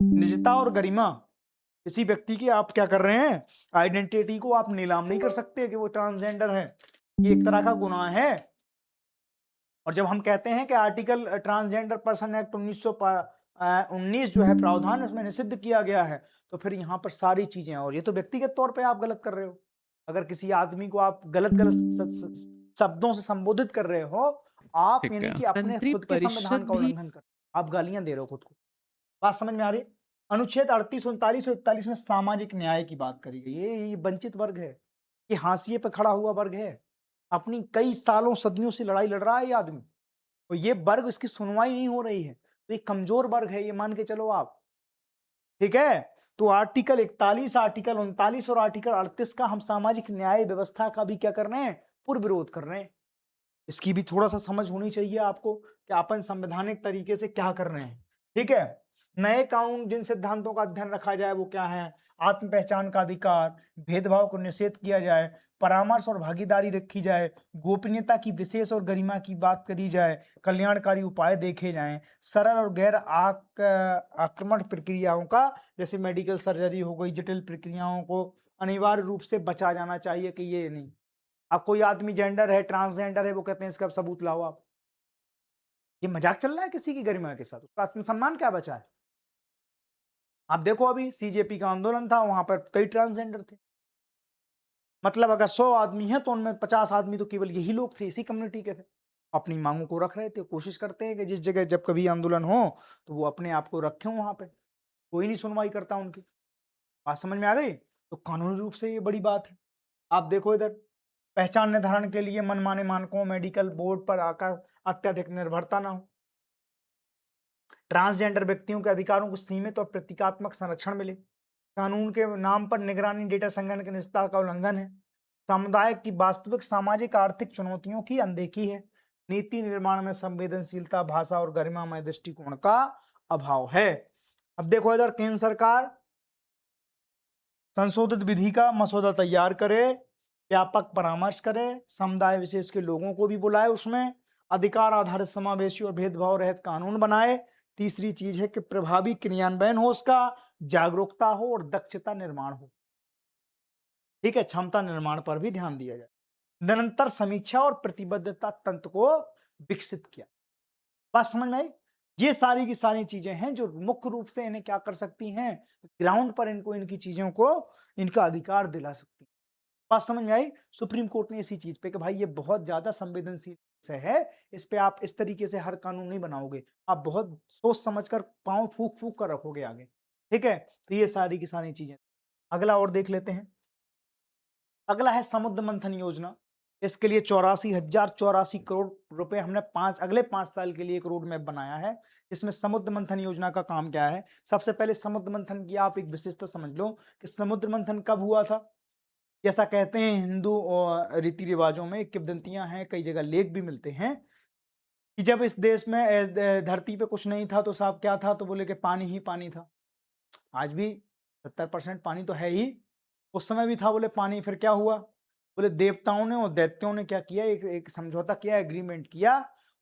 निजता और गरिमा, किसी व्यक्ति की आप क्या कर रहे हैं? आइडेंटिटी को आप नीलाम नहीं कर सकते कि वो ट्रांसजेंडर है, ये एक तरह का गुनाह है। और जब हम कहते हैं कि आर्टिकल ट्रांसजेंडर पर्सन एक्ट 1919 जो है प्रावधान उसमें निषिद्ध किया गया है, तो फिर यहाँ पर सारी चीजें, और ये तो व्यक्तिगत तौर पे आप गलत कर रहे हो। अगर किसी आदमी को आप गलत शब्दों से संबोधित कर रहे हो, आप ठीक यानी है। कि अपने खुद के संविधान मंत्रिपरिषद का भी उल्लंघन कर, आप गालियां दे रहे हो खुद को। बात समझ में आ रही? अनुच्छेद 38, 39 और 41 में सामाजिक न्याय की बात करी गई है। ये वंचित वर्ग है, ये हाशिए पे खड़ा हुआ वर्ग है, अपनी कई सालों सदियों से लड़ाई लड़ रहा है ये आदमी, तो ये वर्ग, इसकी सुनवाई नहीं हो रही है, तो ये कमजोर वर्ग है, ये मान के चलो आप। ठीक है, तो आर्टिकल 41, आर्टिकल 39 और आर्टिकल 38 का हम सामाजिक न्याय व्यवस्था का भी क्या कर रहे हैं? पूर्ण विरोध कर रहे हैं। इसकी भी थोड़ा सा समझ होनी चाहिए आपको कि अपन संवैधानिक तरीके से क्या कर रहे हैं। ठीक है, नए कानून जिन सिद्धांतों का अध्ययन रखा जाए वो क्या है? आत्म पहचान का अधिकार, भेदभाव को निषेध किया जाए, परामर्श और भागीदारी रखी जाए, गोपनीयता की विशेष और गरिमा की बात करी जाए, कल्याणकारी उपाय देखे जाएं, सरल और गैर आक्रमण प्रक्रियाओं का, जैसे मेडिकल सर्जरी हो गई, जटिल प्रक्रियाओं को अनिवार्य रूप से बचा जाना चाहिए कि ये नहीं। अब कोई आदमी जेंडर है, ट्रांसजेंडर है, वो कहते हैं इसका सबूत लाओ आप। ये मजाक चल रहा है किसी की गरिमा के साथ, उसका आत्मसम्मान क्या बचा है? आप देखो, अभी सीजेपी का आंदोलन था, वहां पर कई ट्रांसजेंडर थे। मतलब अगर 100 आदमी है तो उनमें 50 आदमी तो केवल यही लोग थे, इसी कम्युनिटी के थे। अपनी मांगों को रख रहे थे। कोशिश करते हैं कि जिस जगह जब कभी आंदोलन हो तो वो अपने आप को रखें वहां पे, कोई नहीं सुनवाई करता उनकी। बात समझ में आ गई? तो कानूनी रूप से ये बड़ी बात है। आप देखो इधर, पहचान निर्धारण के लिए मनमाने मानकों, मेडिकल बोर्ड पर आकर अत्यधिक निर्भरता ना हो, ट्रांसजेंडर व्यक्तियों के अधिकारों को सीमित और प्रतीकात्मक संरक्षण मिले, कानून के नाम पर निगरानी, डेटा संग्रहण की निजता का उल्लंघन है, समुदाय की वास्तविक सामाजिक आर्थिक चुनौतियों की अनदेखी है, नीति निर्माण में संवेदनशीलता, भाषा और गरिमामय दृष्टिकोण का अभाव है। अब देखो इधर केंद्र सरकार संशोधित विधि का मसौदा तैयार करे, व्यापक परामर्श करे, समुदाय विशेष के लोगों को भी बुलाए, उसमें अधिकार आधारित समावेशी और भेदभाव रहित कानून बनाए। तीसरी चीज है कि प्रभावी क्रियान्वयन हो, उसका जागरूकता हो और दक्षता निर्माण हो। ठीक है, क्षमता निर्माण पर भी ध्यान दिया जाए। निरंतर समीक्षा और प्रतिबद्धता तंत्र को विकसित किया। बात समझ में आई? ये सारी की सारी चीजें हैं जो मुख्य रूप से इन्हें क्या कर सकती हैं, ग्राउंड पर इनको इनकी चीजों को इनका अधिकार दिला सकती है। बात समझ में आई? सुप्रीम कोर्ट ने इसी चीज पे कि भाई ये बहुत ज्यादा संवेदनशील विषय है, इस पे आप इस तरीके से हर कानून नहीं बनाओगे, आप बहुत सोच समझकर पांव फूक फूक कर रखोगे आगे। ठीक है, तो ये सारी की सारी चीजें। अगला और देख लेते हैं। अगला है समुद्र मंथन योजना। इसके लिए 84,084 करोड़ रुपए हमने अगले 5 साल के लिए एक रोड मैप बनाया है। इसमें समुद्र मंथन योजना का काम क्या है? सबसे पहले समुद्र मंथन की आप एक विशेषता समझ लो कि समुद्र मंथन कब हुआ था। जैसा कहते हैं हिंदू रीति रिवाजों में किंवदंतियां हैं, कई जगह लेख भी मिलते हैं कि जब इस देश में धरती पे कुछ नहीं था तो साहब क्या था, तो बोले कि पानी ही पानी था। आज भी 70% पानी तो है ही, उस समय भी था बोले पानी। फिर क्या हुआ? बोले देवताओं ने और दैत्यों ने क्या किया, एक समझौता किया, एग्रीमेंट किया।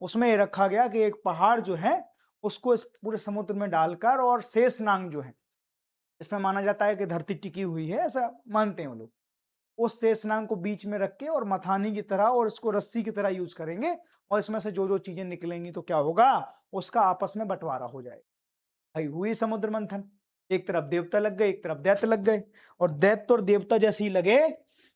उसमें ये रखा गया कि एक पहाड़ जो है उसको इस पूरे समुद्र में डालकर, और शेषनाग जो है, इसमें माना जाता है कि धरती टिकी हुई है, ऐसा मानते हैं वो लोग, उस शेषनाग को बीच में रख के और मथानी की तरह और इसको रस्सी की तरह यूज करेंगे, और इसमें से जो जो चीजें निकलेंगी तो क्या होगा, उसका आपस में बंटवारा हो जाएगा। भाई हुई समुद्र मंथन, एक तरफ देवता लग गए, एक तरफ दैत्य लग गए, और दैत्य और देवता जैसे ही लगे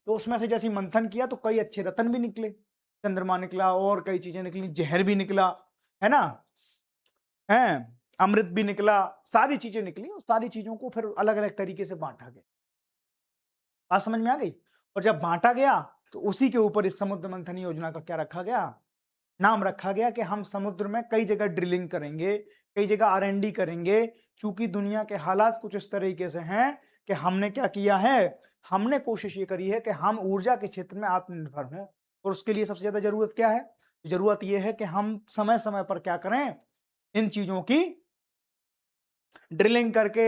तो उसमें से जैसे मंथन किया तो कई अच्छे रतन भी निकले, चंद्रमा निकला और कई चीजें निकली, जहर भी निकला, है ना, है अमृत भी निकला, सारी चीजें निकली, और सारी चीजों को फिर अलग अलग तरीके से बांटा गया। बात समझ में आ गई? और जब बांटा गया तो उसी के ऊपर इस समुद्र मंथन योजना का क्या रखा गया, नाम रखा गया कि हम समुद्र में कई जगह ड्रिलिंग करेंगे, कई जगह R&D करेंगे। चूंकि दुनिया के हालात कुछ इस तरीके से हैं कि हमने क्या किया है, हमने कोशिश ये करी है कि हम ऊर्जा के क्षेत्र में आत्मनिर्भर हों, और उसके लिए सबसे ज्यादा जरूरत क्या है? जरूरत यह है कि हम समय समय पर क्या करें, इन चीजों की ड्रिलिंग करके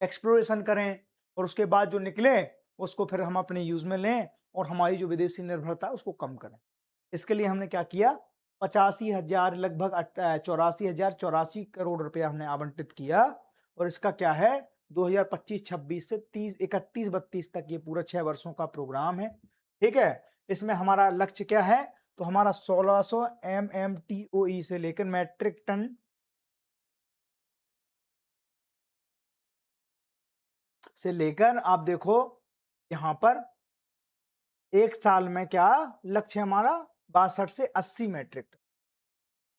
एक्सप्लोरेशन करें, और उसके बाद जो निकले उसको फिर हम अपने यूज में लें, और हमारी जो विदेशी निर्भरता है उसको कम करें। इसके लिए हमने क्या किया, 85,000 लगभग 84,084 करोड़ रुपया हमने आवंटित किया, और इसका क्या है 2025-26 से 31-32 तक ये पूरा 6 वर्षों का प्रोग्राम है। ठीक है, इसमें हमारा लक्ष्य क्या है, तो हमारा 1600 MMTOE से लेकर मैट्रिक टन से लेकर, आप देखो यहां पर एक साल में क्या लक्ष्य हमारा 62 से 80 मैट्रिक टन,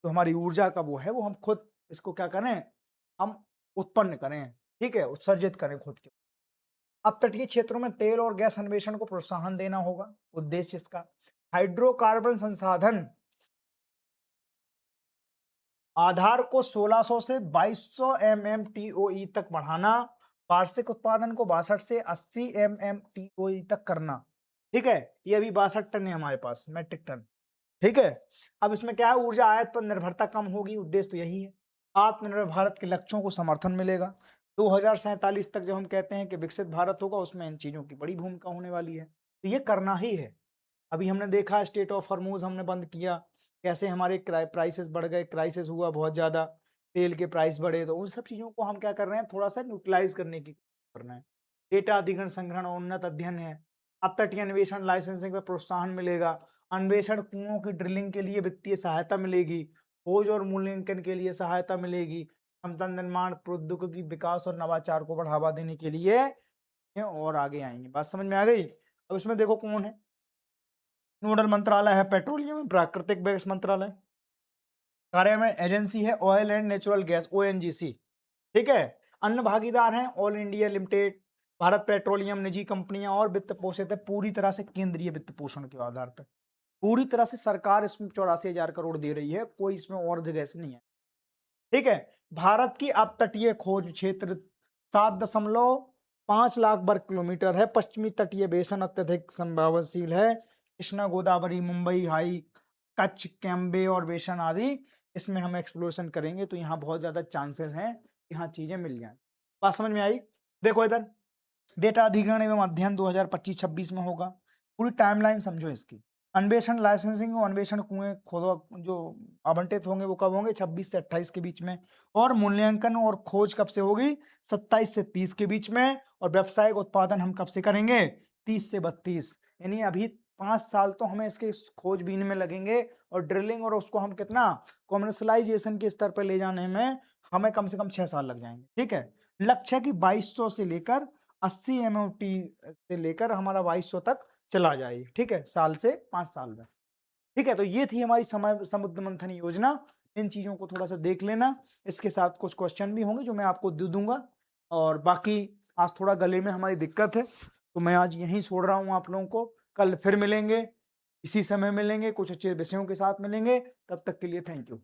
तो हमारी ऊर्जा का वो है, वो हम खुद इसको क्या करें, हम उत्पन्न करें, ठीक है, उत्सर्जित करें खुद के। अब तटीय क्षेत्रों में तेल और गैस अन्वेषण को प्रोत्साहन देना होगा, उद्देश्य इसका हाइड्रोकार्बन संसाधन आधार को 1600 से 2200 MMTOE तक बढ़ाना, वार्षिक उत्पादन को 62 से 80 MMTOE तक करना। ठीक है, ये अभी 62 टन है हमारे पास, मैट्रिक टन। ठीक है, अब इसमें क्या है, ऊर्जा आयात पर निर्भरता कम होगी, उद्देश्य तो यही है। आत्मनिर्भर भारत के लक्ष्यों को समर्थन मिलेगा। 2047 तक जब हम कहते हैं कि विकसित भारत होगा, उसमें इन चीजों की बड़ी भूमिका होने वाली है, तो ये करना ही है। अभी हमने देखा स्टेट ऑफ हॉर्मूज हमने बंद किया, कैसे हमारे प्राइसेस बढ़ गए, क्राइसिस हुआ बहुत ज्यादा, तेल के प्राइस बढ़े, तो उन सब चीजों को हम क्या कर रहे हैं, थोड़ा सा न्यूट्रलाइज करने की करना है। डेटा अधिग्रहण संग्रहण और उन्नत अध्ययन है। अब तटीय अन्वेषण लाइसेंसिंग पर प्रोत्साहन मिलेगा। अन्वेषण कुओं की ड्रिलिंग के लिए वित्तीय सहायता मिलेगी। खोज और मूल्यांकन के लिए सहायता मिलेगी। क्षमता निर्माण, प्रौद्योगिकी विकास और नवाचार को बढ़ावा देने के लिए और आगे आएंगे। बात समझ में आ गई? अब इसमें देखो कौन है नोडल मंत्रालय है, पेट्रोलियम एवं प्राकृतिक गैस मंत्रालय। कार्यान्वयन एजेंसी है oil and natural gas, ONGC। ठीक है, अन्य भागीदार हैं all India limited, Bharat petroleum, निजी कंपनियां, और वित्त पोषित है पूरी तरह से केंद्रीय वित्त पोषण के आधार पर। पूरी तरह से सरकार इसमें 84,000 करोड़ दे रही है, कोई इसमें और जगह नहीं है। ठीक है, भारत की अपतटीय खोज क्षेत्र 7.5 लाख वर्ग किलोमीटर है। पश्चिमी तटीय बेसन अत्यधिक संवेदनशील है। कृष्णा गोदावरी मुंबई हाई कच्छ, कैम्बे और बेशन आदि, इसमें हम एक्सप्लोरेशन करेंगे, तो यहाँ बहुत ज्यादा चांसेस हैं यहाँ चीजें मिल जाएं। बात समझ में आई? देखो इधर डेटा अधिग्रहण एवं अध्ययन 2025-26 में होगा। पूरी टाइमलाइन समझो इसकी। अन्वेषण लाइसेंसिंग और अन्वेषण कुएं खोदो जो आवंटित होंगे वो कब होंगे? 26 से 28 के बीच में। और मूल्यांकन और खोज कब से होगी? 27 से 30 के बीच में। और व्यावसायिक उत्पादन हम कब से करेंगे? 30 से 32। यानी अभी 5 साल तो हमें इसके खोजबीन में लगेंगे, और ड्रिलिंग और उसको हम कितना कॉमर्शलाइजेशन के स्तर पर ले जाने में हमें कम से कम 6 साल लग जाएंगे। ठीक है। लक्ष्य है कि 2200 से लेकर 80 MOT से लेकर हमारा 2200 तक चला जाए। ठीक है, साल से 5 साल में। ठीक है, तो ये थी हमारी समुद्र मंथन योजना। इन चीजों को थोड़ा सा देख लेना। इसके साथ कुछ क्वेश्चन भी होंगे जो मैं आपको दे दूंगा। और बाकी आज थोड़ा गले में हमारी दिक्कत है, तो मैं आज यहीं छोड़ रहा हूँ आप लोगों को। कल फिर मिलेंगे, इसी समय मिलेंगे, कुछ अच्छे विषयों के साथ मिलेंगे। तब तक के लिए थैंक यू।